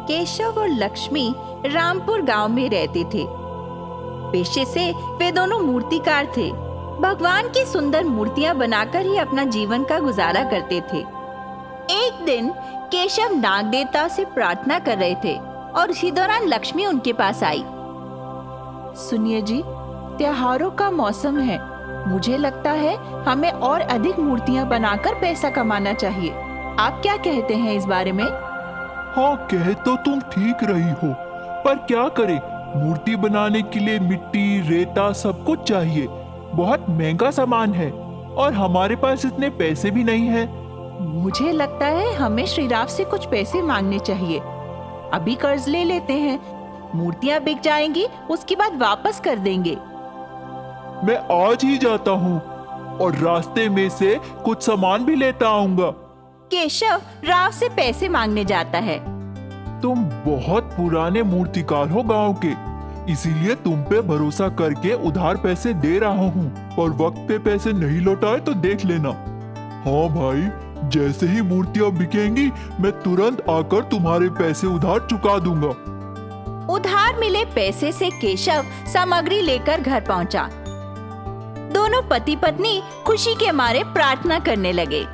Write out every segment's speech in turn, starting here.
केशव और लक्ष्मी रामपुर गांव में रहते थे। पेशे से वे दोनों मूर्तिकार थे। भगवान की सुंदर मूर्तियां बनाकर ही अपना जीवन का गुजारा करते थे। एक दिन केशव नाग देवता से प्रार्थना कर रहे थे और उसी दौरान लक्ष्मी उनके पास आई। सुनिए जी, त्योहारों का मौसम है। मुझे लगता है हमें और अधिक मूर्तियां बनाकर पैसा कमाना चाहिए। आप क्या कहते हैं इस बारे में? हाँ, कह तो तुम ठीक रही हो, पर क्या करें, मूर्ति बनाने के लिए मिट्टी, रेता सब कुछ चाहिए। बहुत महंगा सामान है और हमारे पास इतने पैसे भी नहीं है। मुझे लगता है हमें श्रीराम से कुछ पैसे मांगने चाहिए। अभी कर्ज ले लेते हैं, मूर्तियां बिक जाएंगी, उसके बाद वापस कर देंगे। मैं आज ही जाता हूँ और रास्ते में से कुछ सामान भी लेता आऊंगा। केशव राव से पैसे मांगने जाता है। तुम बहुत पुराने मूर्तिकार हो गांव के, इसीलिए तुम पे भरोसा करके उधार पैसे दे रहा हूँ, और वक्त पे पैसे नहीं लौटाए तो देख लेना। हाँ भाई, जैसे ही मूर्तियाँ बिकेंगी मैं तुरंत आकर तुम्हारे पैसे उधार चुका दूंगा। उधार मिले पैसे से केशव सामग्री लेकर घर पहुंचा। दोनों पति पत्नी खुशी के मारे प्रार्थना करने लगे।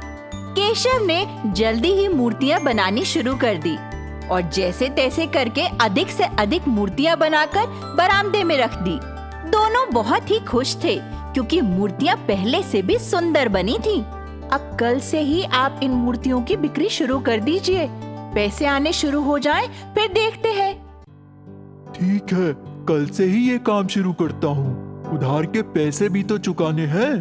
केशव ने जल्दी ही मूर्तियां बनानी शुरू कर दी और जैसे तैसे करके अधिक से अधिक मूर्तियां बनाकर बरामदे में रख दी। दोनों बहुत ही खुश थे क्योंकि मूर्तियां पहले से भी सुंदर बनी थीं। अब कल से ही आप इन मूर्तियों की बिक्री शुरू कर दीजिए। पैसे आने शुरू हो जाएं, फिर देखते हैं। ठीक है, कल से ही ये काम शुरू करता हूँ। उधार के पैसे भी तो चुकाने हैं।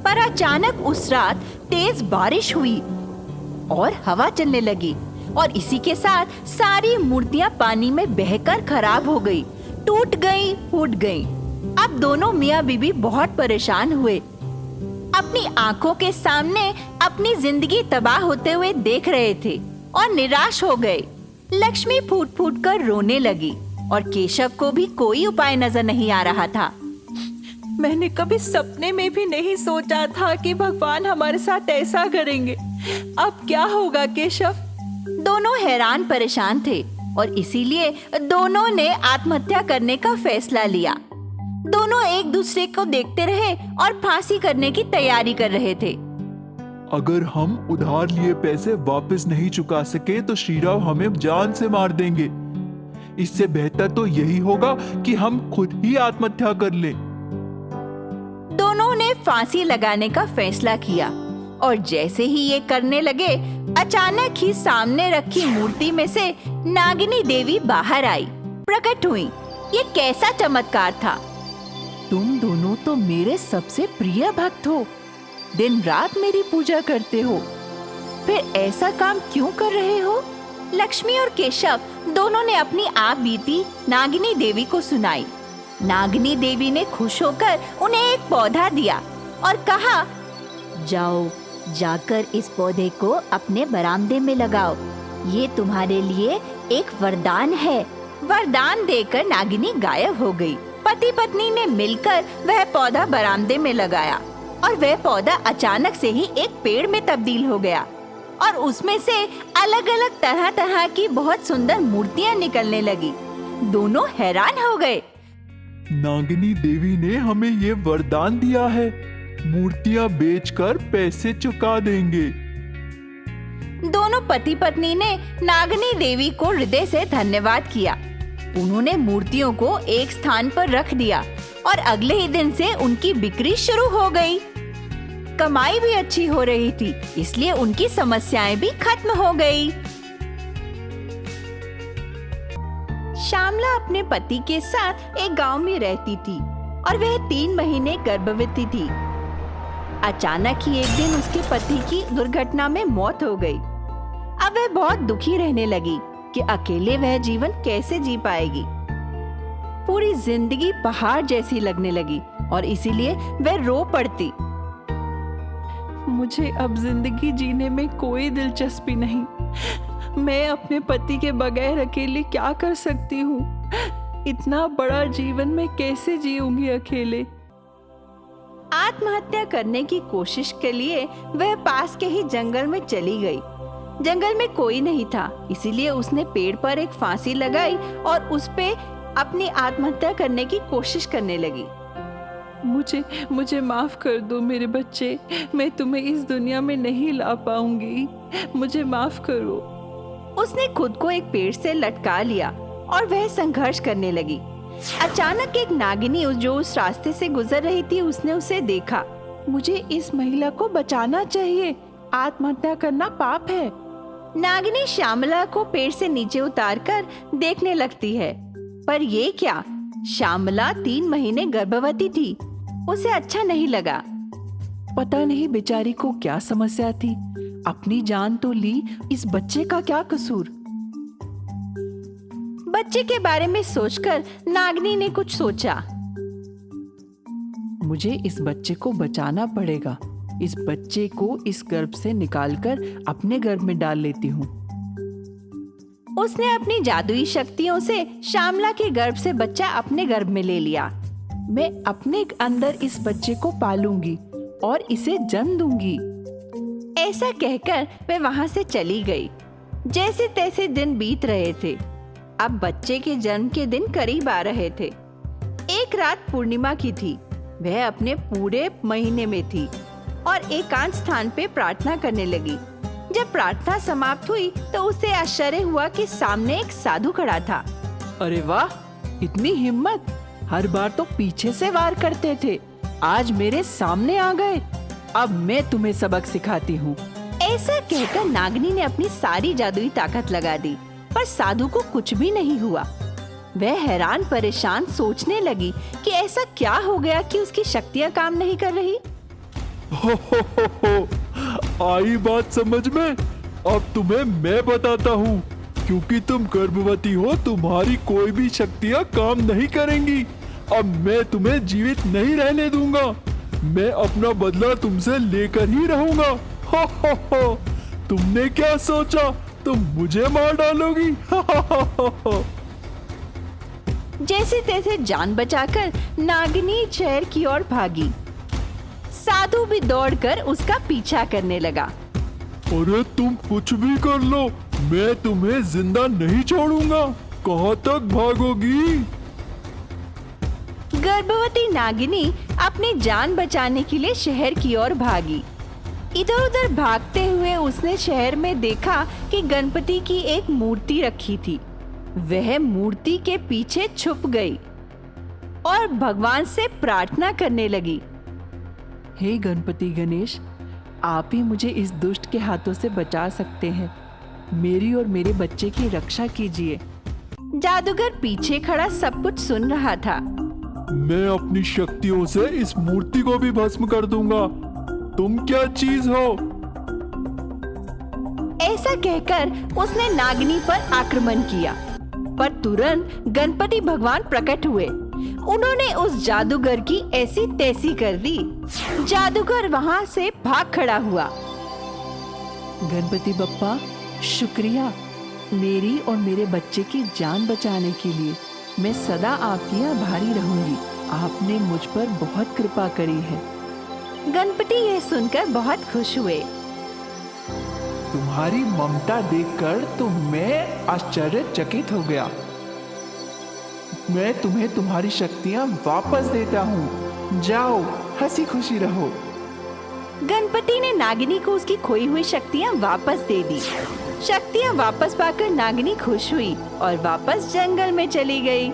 पर अचानक उस रात तेज बारिश हुई और हवा चलने लगी और इसी के साथ सारी मूर्तियां पानी में बहकर खराब हो गई, टूट गई, फूट गई। अब दोनों मियाँ बीबी बहुत परेशान हुए। अपनी आंखों के सामने अपनी जिंदगी तबाह होते हुए देख रहे थे और निराश हो गए। लक्ष्मी फूट फूट कर रोने लगी और केशव को भी कोई उपाय नजर नहीं आ रहा था। मैंने कभी सपने में भी नहीं सोचा था कि भगवान हमारे साथ ऐसा करेंगे। अब क्या होगा केशव? दोनों हैरान परेशान थे और इसीलिए दोनों ने आत्महत्या करने का फैसला लिया। दोनों एक दूसरे को देखते रहे और फांसी करने की तैयारी कर रहे थे। अगर हम उधार लिए पैसे वापस नहीं चुका सके तो श्रीराम हमें जान से मार देंगे। इससे बेहतर तो यही होगा कि हम खुद ही आत्महत्या कर लें। दोनों ने फांसी लगाने का फैसला किया और जैसे ही ये करने लगे, अचानक ही सामने रखी मूर्ति में से नागिनी देवी बाहर आई, प्रकट हुई। ये कैसा चमत्कार था! तुम दोनों तो मेरे सबसे प्रिय भक्त हो, दिन रात मेरी पूजा करते हो, फिर ऐसा काम क्यों कर रहे हो? लक्ष्मी और केशव दोनों ने अपनी आप बीती नागिनी देवी को सुनाई। नागिनी देवी ने खुश होकर उन्हें एक पौधा दिया और कहा, जाओ जाकर इस पौधे को अपने बरामदे में लगाओ, ये तुम्हारे लिए एक वरदान है। वरदान देकर नागिनी गायब हो गई। पति पत्नी ने मिलकर वह पौधा बरामदे में लगाया और वह पौधा अचानक से ही एक पेड़ में तब्दील हो गया और उसमें से अलग अलग तरह तरह की बहुत सुंदर मूर्तियां निकलने लगी। दोनों हैरान हो गए। नागिनी देवी ने हमें ये वरदान दिया है, मूर्तियां बेचकर पैसे चुका देंगे। दोनों पति पत्नी ने नागिनी देवी को हृदय से धन्यवाद किया। उन्होंने मूर्तियों को एक स्थान पर रख दिया और अगले ही दिन से उनकी बिक्री शुरू हो गई। कमाई भी अच्छी हो रही थी, इसलिए उनकी समस्याएं भी खत्म हो गई। श्यामला अपने पति के साथ एक गांव में रहती थी और वह 3 महीने गर्भवती थी। अचानक ही एक दिन उसके पति की दुर्घटना में मौत हो गई। अब वह बहुत दुखी रहने लगी कि अकेले वह जीवन कैसे जी पाएगी। पूरी जिंदगी पहाड़ जैसी लगने लगी और इसीलिए वह रो पड़ती। मुझे अब जिंदगी जीने में कोई दिलचस्पी नहीं। मैं अपने पति के बगैर अकेले क्या कर सकती हूँ? इतना बड़ा जीवन में कैसे जीऊंगी अकेले? आत्महत्या करने की कोशिश के लिए वह पास के ही जंगल में चली गई। जंगल में कोई नहीं था, इसीलिए उसने पेड़ पर एक फांसी लगाई और उस पे अपनी आत्महत्या करने की कोशिश करने लगी। मुझे माफ कर दो मेरे बच्चे, मैं तुम्हें इस दुनिया में नहीं ला पाऊंगी, मुझे माफ करो। उसने खुद को एक पेड़ से लटका लिया और वह संघर्ष करने लगी। अचानक एक नागिनी जो उस रास्ते से गुजर रही थी, उसने उसे देखा। मुझे इस महिला को बचाना चाहिए, आत्महत्या करना पाप है। नागिनी श्यामला को पेड़ से नीचे उतारकर देखने लगती है, पर ये क्या, श्यामला 3 महीने गर्भवती थी। उसे अच्छा नहीं लगा। पता नहीं बेचारी को क्या समस्या थी, अपनी जान तो ली, इस बच्चे का क्या कसूर। बच्चे के बारे में सोचकर नागिनी ने कुछ सोचा। मुझे इस बच्चे को बचाना पड़ेगा, इस बच्चे को इस गर्भ से निकालकर अपने गर्भ में डाल लेती हूँ। उसने अपनी जादुई शक्तियों से श्यामला के गर्भ से बच्चा अपने गर्भ में ले लिया। मैं अपने अंदर इस बच्चे को पालूंगी और इसे जन्म दूंगी। ऐसा कहकर वे वहां से चली गई। जैसे तैसे दिन बीत रहे थे। अब बच्चे के जन्म के दिन करीब आ रहे थे। एक रात पूर्णिमा की थी। वह अपने पूरे महीने में थी और एकांत स्थान पे प्रार्थना करने लगी। जब प्रार्थना समाप्त हुई तो उसे आश्चर्य हुआ कि सामने एक साधु खड़ा था। अरे वाह, इतनी हिम्मत! हर बार तो पीछे से वार करते थे, आज मेरे सामने आ गए। अब मैं तुम्हें सबक सिखाती हूँ। ऐसा कहकर नागिनी ने अपनी सारी जादुई ताकत लगा दी, पर साधु को कुछ भी नहीं हुआ। वह हैरान परेशान सोचने लगी कि ऐसा क्या हो गया कि उसकी शक्तियाँ काम नहीं कर रही। आई बात समझ में? अब तुम्हें मैं बताता हूँ। क्योंकि तुम गर्भवती हो, तुम्हारी कोई भी शक्तियाँ काम नहीं करेंगी। अब मैं तुम्हें जीवित नहीं रहने दूंगा। मैं अपना बदला तुमसे लेकर ही रहूंगा। हो। तुमने क्या सोचा, तुम मुझे मार डालोगी? जैसे तैसे जान बचाकर नागिनी शहर की ओर भागी। साधु भी दौड़कर उसका पीछा करने लगा। अरे तुम कुछ भी कर लो, मैं तुम्हें जिंदा नहीं छोड़ूंगा। कहाँ तक भागोगी? गर्भवती नागिनी अपनी जान बचाने के लिए शहर की ओर भागी। इधर उधर भागते हुए उसने शहर में देखा कि गणपति की एक मूर्ति रखी थी। वह मूर्ति के पीछे छुप गई और भगवान से प्रार्थना करने लगी। हे गणपति गणेश, आप ही मुझे इस दुष्ट के हाथों से बचा सकते हैं। मेरी और मेरे बच्चे की रक्षा कीजिए। जादूगर पीछे खड़ा सब कुछ सुन रहा था। मैं अपनी शक्तियों से इस मूर्ति को भी भस्म कर दूंगा। तुम क्या चीज हो? ऐसा कहकर उसने नागिनी पर आक्रमण किया, पर तुरंत गणपति भगवान प्रकट हुए। उन्होंने उस जादूगर की ऐसी तैसी कर दी। जादूगर वहां से भाग खड़ा हुआ। गणपति बप्पा, शुक्रिया मेरी और मेरे बच्चे की जान बचाने के लिए। मैं सदा आपकी आभारी रहूंगी। आपने मुझ पर बहुत कृपा करी है। गणपति यह सुनकर बहुत खुश हुए। तुम्हारी ममता देखकर तो मैं आश्चर्यचकित हो गया। मैं तुम्हें तुम्हारी शक्तियाँ वापस देता हूँ। जाओ, हंसी खुशी रहो। गणपति ने नागिनी को उसकी खोई हुई शक्तियाँ वापस दे दी। शक्तियाँ वापस पाकर नागिनी खुश हुई और वापस जंगल में चली गई।